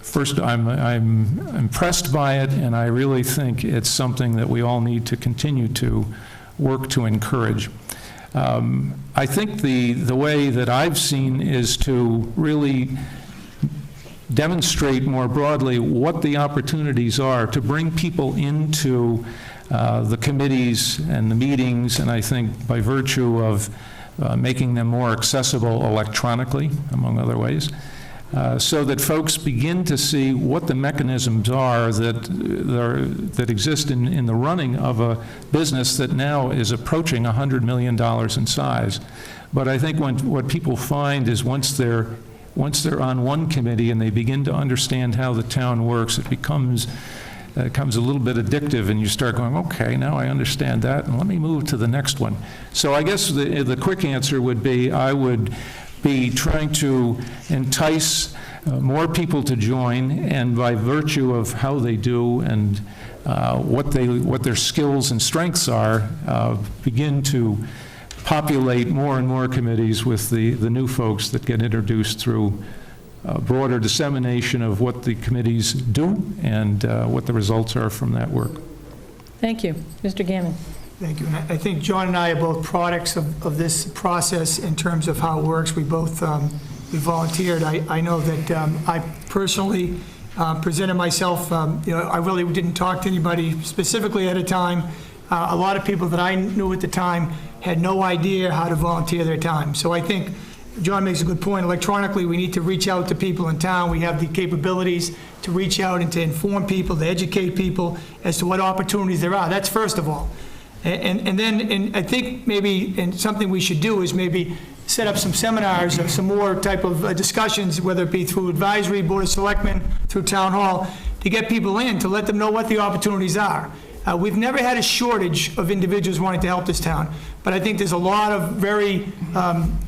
first, I'm impressed by it, and I really think it's something that we all need to continue to work to encourage. I think the way that I've seen is to really demonstrate more broadly what the opportunities are to bring people into the committees and the meetings, and I think by virtue of making them more accessible electronically, among other ways, so that folks begin to see what the mechanisms are that exist in the running of a business that now is approaching $100 million in size. But I think what people find is once they're on one committee and they begin to understand how the town works, it becomes a little bit addictive, and you start going, okay, now I understand that, and let me move to the next one. So I guess the quick answer would be I would be trying to entice more people to join, and by virtue of how they do and what their skills and strengths are, begin to populate more and more committees with the new folks that get introduced through broader dissemination of what the committees do and what the results are from that work. Thank you. Mr. Gannon. Thank you. And I think John and I are both products of this process in terms of how it works. We both we volunteered. I know that I personally presented myself. I really didn't talk to anybody specifically at a time. A lot of people that I knew at the time had no idea how to volunteer their time. So I think John makes a good point. Electronically, we need to reach out to people in town. We have the capabilities to reach out and to inform people, to educate people as to what opportunities there are. That's first of all. And then I think maybe something we should do is maybe set up some seminars or some more type of discussions, whether it be through advisory, board of selectmen, through town hall, to get people in, to let them know what the opportunities are. We've never had a shortage of individuals wanting to help this town, but I think there's a lot of very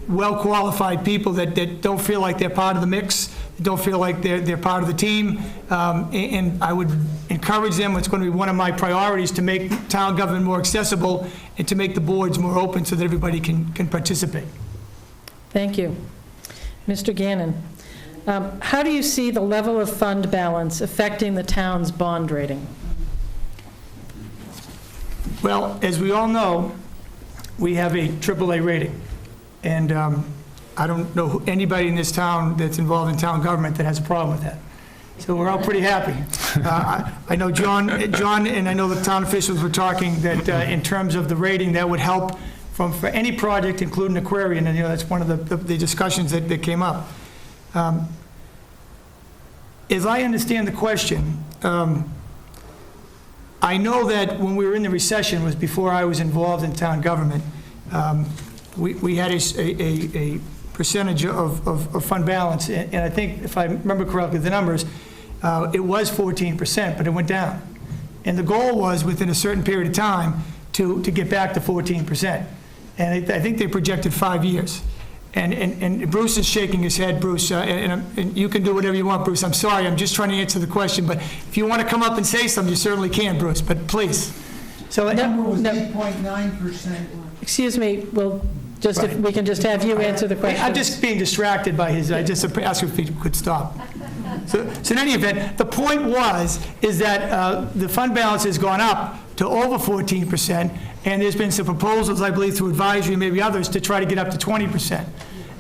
well-qualified people that don't feel like they're part of the mix, don't feel like they're part of the team, and I would encourage them. It's going to be one of my priorities to make town government more accessible and to make the boards more open so that everybody can participate. Thank you. Mr. Gannon, how do you see the level of fund balance affecting the town's bond rating? Well, as we all know, we have a AAA rating, and I don't know anybody in this town that's involved in town government that has a problem with that. So we're all pretty happy. I know John, and I know the town officials were talking that in terms of the rating, that would help for any project, including Aquarian, and that's one of the discussions that came up. As I understand the question, I know that when we were in the recession, was before I was involved in town government, we had a percentage of fund balance, and I think, if I remember correctly, the numbers, it was 14%, but it went down. And the goal was, within a certain period of time, to get back to 14%. And I think they projected 5 years. And Bruce is shaking his head, Bruce, and you can do whatever you want, Bruce. I'm sorry, I'm just trying to answer the question, but if you want to come up and say something, you certainly can, Bruce, but please. So The number was 8.9%. Excuse me, well, just if we can just have you answer the question. I'm just being distracted by his, I just asked if he could stop. So in any event, the point is that the fund balance has gone up to over 14%, and there's been some proposals, I believe, through advisory and maybe others, to try to get up to 20%.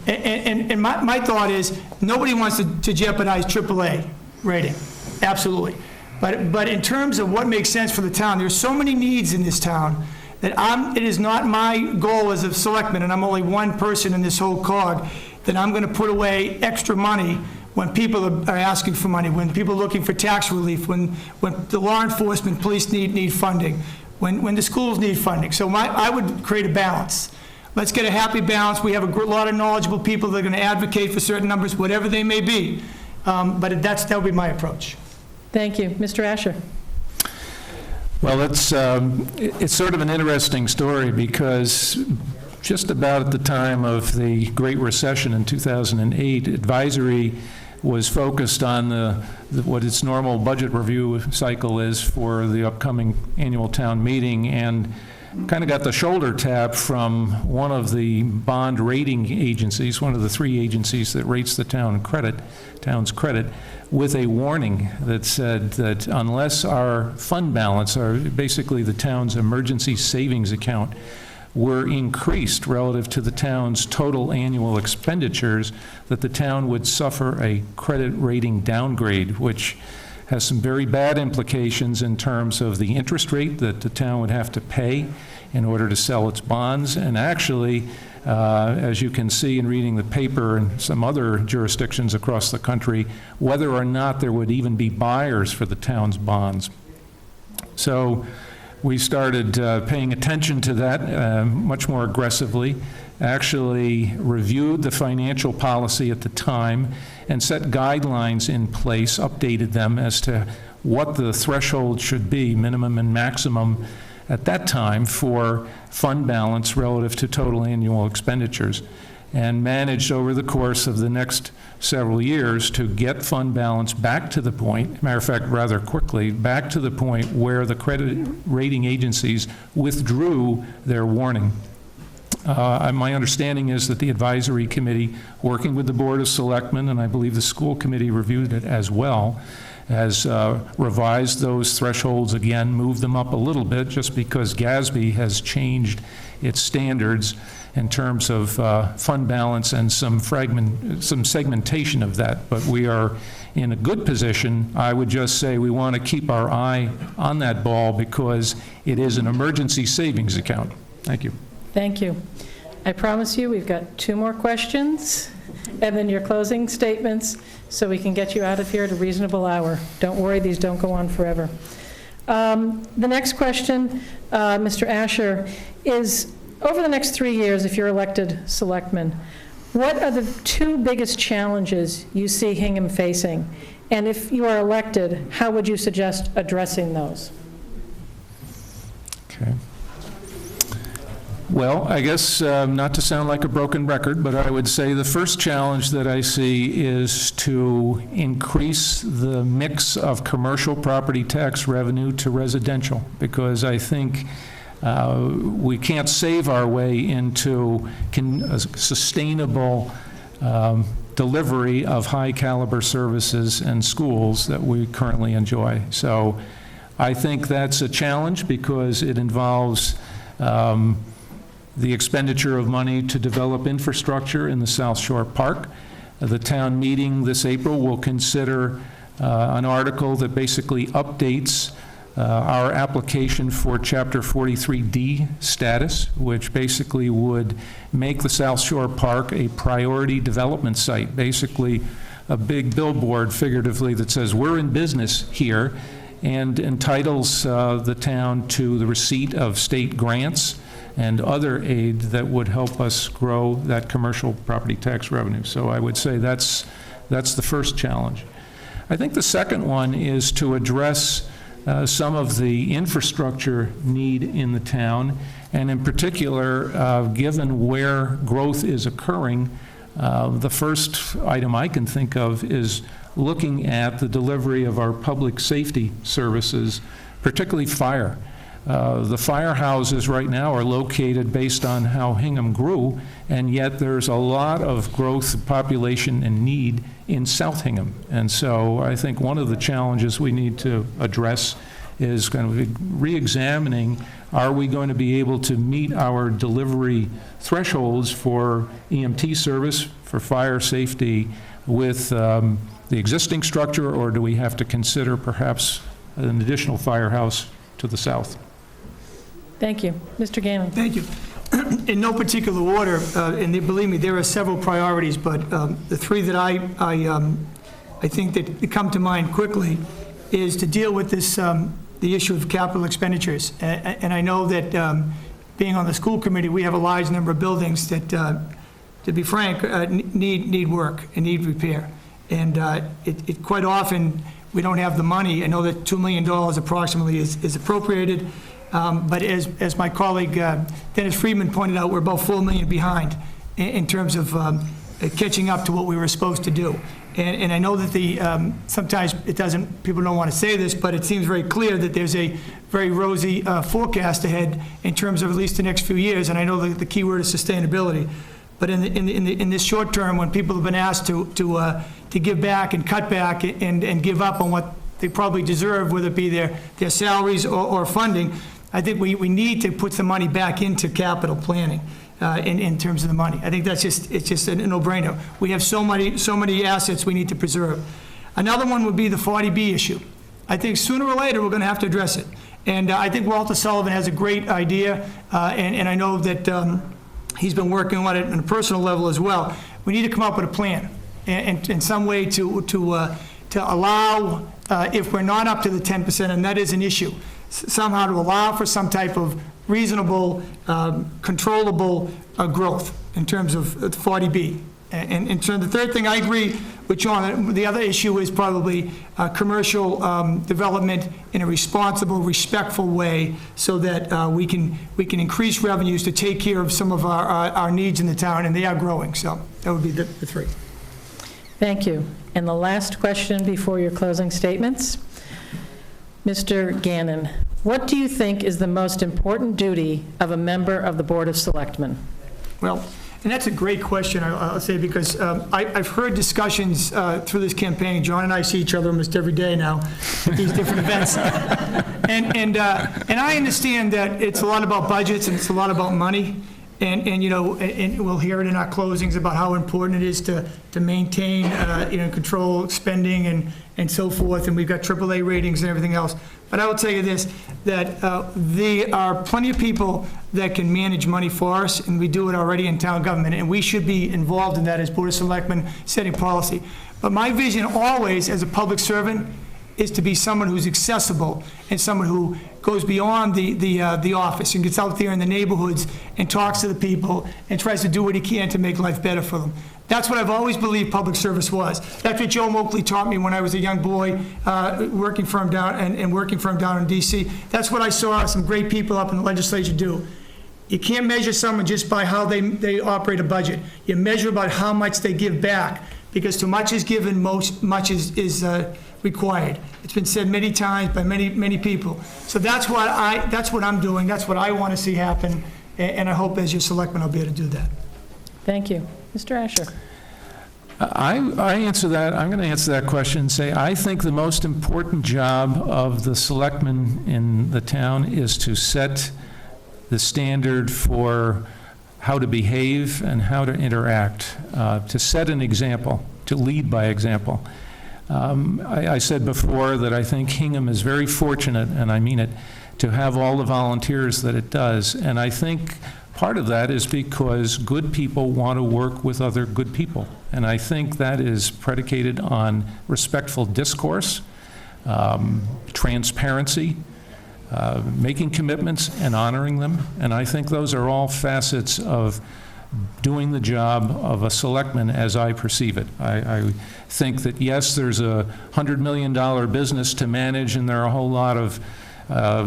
And my thought is, nobody wants to jeopardize AAA rating, absolutely. But in terms of what makes sense for the town, there's so many needs in this town that it is not my goal as a selectman, and I'm only one person in this whole cog, that I'm going to put away extra money when people are asking for money, when people are looking for tax relief, when the law enforcement, police need funding, when the schools need funding. So I would create a balance. Let's get a happy balance. We have a lot of knowledgeable people that are going to advocate for certain numbers, whatever they may be. But that would be my approach. Thank you. Mr. Asher. Well, it's sort of an interesting story, because just about at the time of the Great Recession in 2008, advisory was focused on what its normal budget review cycle is for the upcoming annual town meeting, and kind of got the shoulder tap from one of the bond rating agencies, one of the three agencies that rates the town's credit, with a warning that said that unless our fund balance, basically the town's emergency savings account, were increased relative to the town's total annual expenditures, that the town would suffer a credit rating downgrade, which has some very bad implications in terms of the interest rate that the town would have to pay in order to sell its bonds. And actually, as you can see in reading the paper and some other jurisdictions across the country, whether or not there would even be buyers for the town's bonds. So we started paying attention to that much more aggressively, actually reviewed the financial policy at the time and set guidelines in place, updated them as to what the threshold should be, minimum and maximum at that time, for fund balance relative to total annual expenditures, and managed over the course of the next several years to get fund balance back to the point, matter of fact, rather quickly, back to the point where the credit rating agencies withdrew their warning. My understanding is that the advisory committee, working with the Board of Selectmen, and I believe the school committee reviewed it as well, has revised those thresholds again, moved them up a little bit, just because GASB has changed its standards in terms of fund balance and some segmentation of that. But we are in a good position. I would just say we want to keep our eye on that ball because it is an emergency savings account. Thank you. Thank you. I promise you, we've got 2 more questions, and then your closing statements, so we can get you out of here at a reasonable hour. Don't worry, these don't go on forever. The next question, Mr. Asher, is over the next 3 years, if you're elected selectman, what are the 2 biggest challenges you see Hingham facing? And if you are elected, how would you suggest addressing those? Okay. Well, I guess not to sound like a broken record, but I would say the first challenge that I see is to increase the mix of commercial property tax revenue to residential, because I think we can't save our way into a sustainable delivery of high caliber services and schools that we currently enjoy. So I think that's a challenge because it involves the expenditure of money to develop infrastructure in the South Shore Park. The town meeting this April will consider an article that basically updates our application for Chapter 43D status, which basically would make the South Shore Park a priority development site, basically a big billboard, figuratively, that says we're in business here, and entitles the town to the receipt of state grants and other aid that would help us grow that commercial property tax revenue. So I would say that's the first challenge. I think the second one is to address some of the infrastructure need in the town, and in particular, given where growth is occurring, the first item I can think of is looking at the delivery of our public safety services, particularly fire. The firehouses right now are located based on how Hingham grew, and yet there's a lot of growth, population, and need in South Hingham. And so I think one of the challenges we need to address is kind of re-examining, are we going to be able to meet our delivery thresholds for EMT service, for fire safety with the existing structure, or do we have to consider perhaps an additional firehouse to the south? Thank you. Mr. Gannon. Thank you. In no particular order, and believe me, there are several priorities, but the 3 that I think that come to mind quickly is to deal with this, the issue of capital expenditures. And I know that being on the school committee, we have a large number of buildings that, to be frank, need work and need repair. And it quite often, we don't have the money. I know that $2 million approximately is appropriated. But as my colleague Dennis Friedman pointed out, we're about $4 million behind in terms of catching up to what we were supposed to do. And I know that sometimes people don't want to say this, but it seems very clear that there's a very rosy forecast ahead in terms of at least the next few years. And I know the key word is sustainability. But in this short term, when people have been asked to give back and cut back and give up on what they probably deserve, whether it be their salaries or funding, I think we need to put some money back into capital planning in terms of the money. I think it's just a no-brainer. We have so many assets we need to preserve. Another one would be the 40B issue. I think sooner or later, we're going to have to address it. And I think Walter Sullivan has a great idea, and I know that he's been working on it on a personal level as well. We need to come up with a plan and in some way to allow, if we're not up to the 10%, and that is an issue, somehow to allow for some type of reasonable, controllable growth in terms of 40B. And in terms of the third thing, I agree with John. The other issue is probably commercial development in a responsible, respectful way, so that we can increase revenues to take care of some of our needs in the town, and they are growing. So that would be the three. Thank you. And the last question before your closing statements. Mr. Gannon, what do you think is the most important duty of a member of the Board of Selectmen? Well, and that's a great question, I'll say, because I've heard discussions through this campaign. John and I see each other almost every day now at these different events. And I understand that it's a lot about budgets and it's a lot about money. And you know, and we'll hear it in our closings about how important it is to maintain, control spending and so forth. And we've got AAA ratings and everything else. But I will tell you this, that there are plenty of people that can manage money for us, and we do it already in town government, and we should be involved in that as Board of Selectmen setting policy. But my vision always as a public servant is to be someone who's accessible and someone who goes beyond the office and gets out there in the neighborhoods and talks to the people and tries to do what he can to make life better for them. That's what I've always believed public service was. That's what Joe Moakley taught me when I was a young boy working for him down in D.C. That's what I saw some great people up in the legislature do. You can't measure someone just by how they operate a budget. You measure about how much they give back, because too much is given, much is required. It's been said many times by many people. So that's what I'm doing. That's what I want to see happen, and I hope as your selectman I'll be able to do that. Thank you. Mr. Asher. I'm going to answer that question and say, I think the most important job of the selectmen in the town is to set the standard for how to behave and how to interact, to set an example, to lead by example. I said before that I think Hingham is very fortunate, and I mean it, to have all the volunteers that it does. And I think part of that is because good people want to work with other good people. And I think that is predicated on respectful discourse, transparency, making commitments and honoring them. And I think those are all facets of doing the job of a selectman as I perceive it. I think that, yes, there's a $100 million business to manage, and there are a whole lot of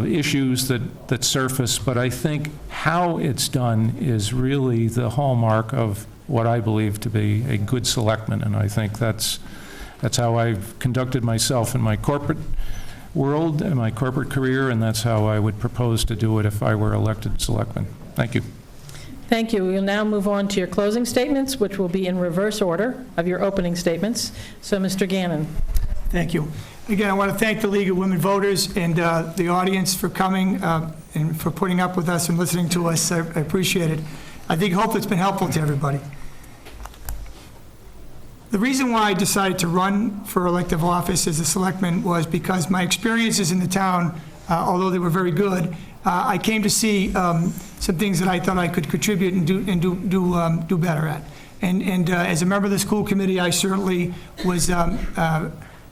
issues that surface, but I think how it's done is really the hallmark of what I believe to be a good selectman, and I think that's how I've conducted myself in my corporate world and my corporate career, and that's how I would propose to do it if I were elected selectman. Thank you. Thank you. We will now move on to your closing statements, which will be in reverse order of your opening statements. So, Mr. Gannon. Thank you. Again, I want to thank the League of Women Voters and the audience for coming and for putting up with us and listening to us. I appreciate it. Hope it's been helpful to everybody. The reason why I decided to run for elective office as a selectman was because my experiences in the town, although they were very good, I came to see some things that I thought I could contribute and do better at. And as a member of the school committee, I certainly was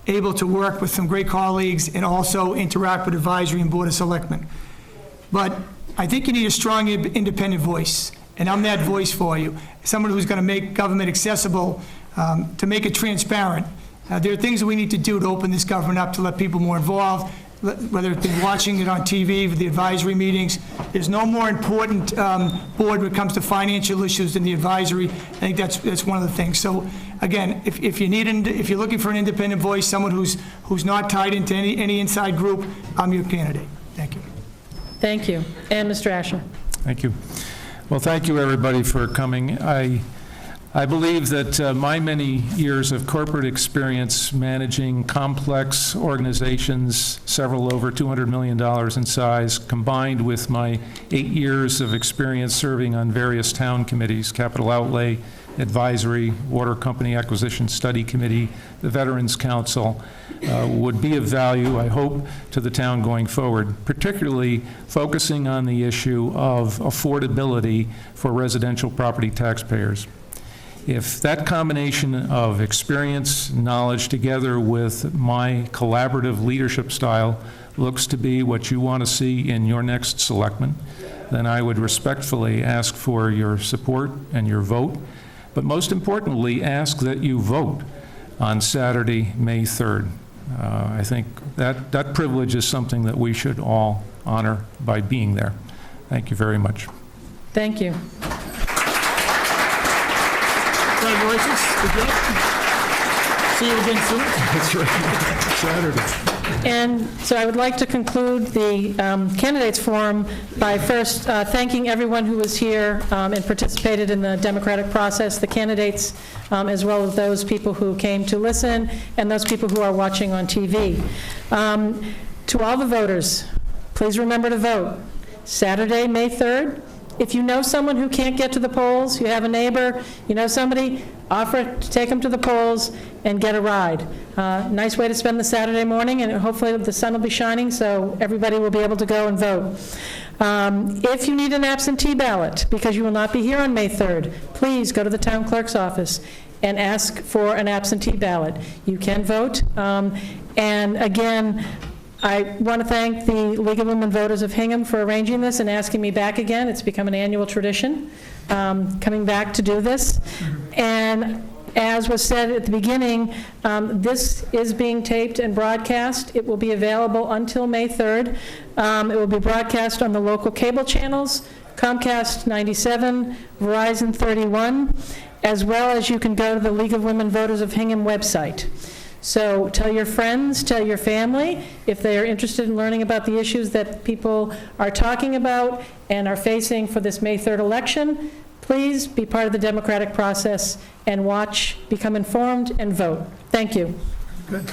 able to work with some great colleagues and also interact with advisory and board of selectmen. But I think you need a strong independent voice, and I'm that voice for you. Someone who's going to make government accessible, to make it transparent. There are things that we need to do to open this government up, to let people more involved, whether it's been watching it on TV, with the advisory meetings. There's no more important board when it comes to financial issues than the advisory. I think that's one of the things. So again, if you're looking for an independent voice, someone who's not tied into any inside group, I'm your candidate. Thank you. Thank you. And Mr. Asher. Thank you. Well, thank you, everybody, for coming. I believe that my many years of corporate experience managing complex organizations, several over $200 million in size, combined with my 8 years of experience serving on various town committees, capital outlay, advisory, water company acquisition study committee, the Veterans Council, would be of value, I hope, to the town going forward, particularly focusing on the issue of affordability for residential property taxpayers. If that combination of experience, knowledge, together with my collaborative leadership style looks to be what you want to see in your next selectman, then I would respectfully ask for your support and your vote, but most importantly, ask that you vote on Saturday, May 3rd. I think that privilege is something that we should all honor by being there. Thank you very much. Thank you. Congratulations. Good job. See you again soon. That's right. Saturday. And so I would like to conclude the candidates forum by first thanking everyone who was here and participated in the democratic process, the candidates, as well as those people who came to listen and those people who are watching on TV. To all the voters, please remember to vote. Saturday, May 3rd. If you know someone who can't get to the polls, you have a neighbor, you know somebody, offer to take them to the polls and get a ride. Nice way to spend the Saturday morning, and hopefully the sun will be shining, so everybody will be able to go and vote. If you need an absentee ballot, because you will not be here on May 3rd, please go to the town clerk's office and ask for an absentee ballot. You can vote. And again, I want to thank the League of Women Voters of Hingham for arranging this and asking me back again. It's become an annual tradition, coming back to do this. And as was said at the beginning, this is being taped and broadcast. It will be available until May 3rd. It will be broadcast on the local cable channels, Comcast 97, Verizon 31, as well as you can go to the League of Women Voters of Hingham website. So tell your friends, tell your family, if they are interested in learning about the issues that people are talking about and are facing for this May 3rd election, please be part of the democratic process and watch, become informed, and vote. Thank you. Good.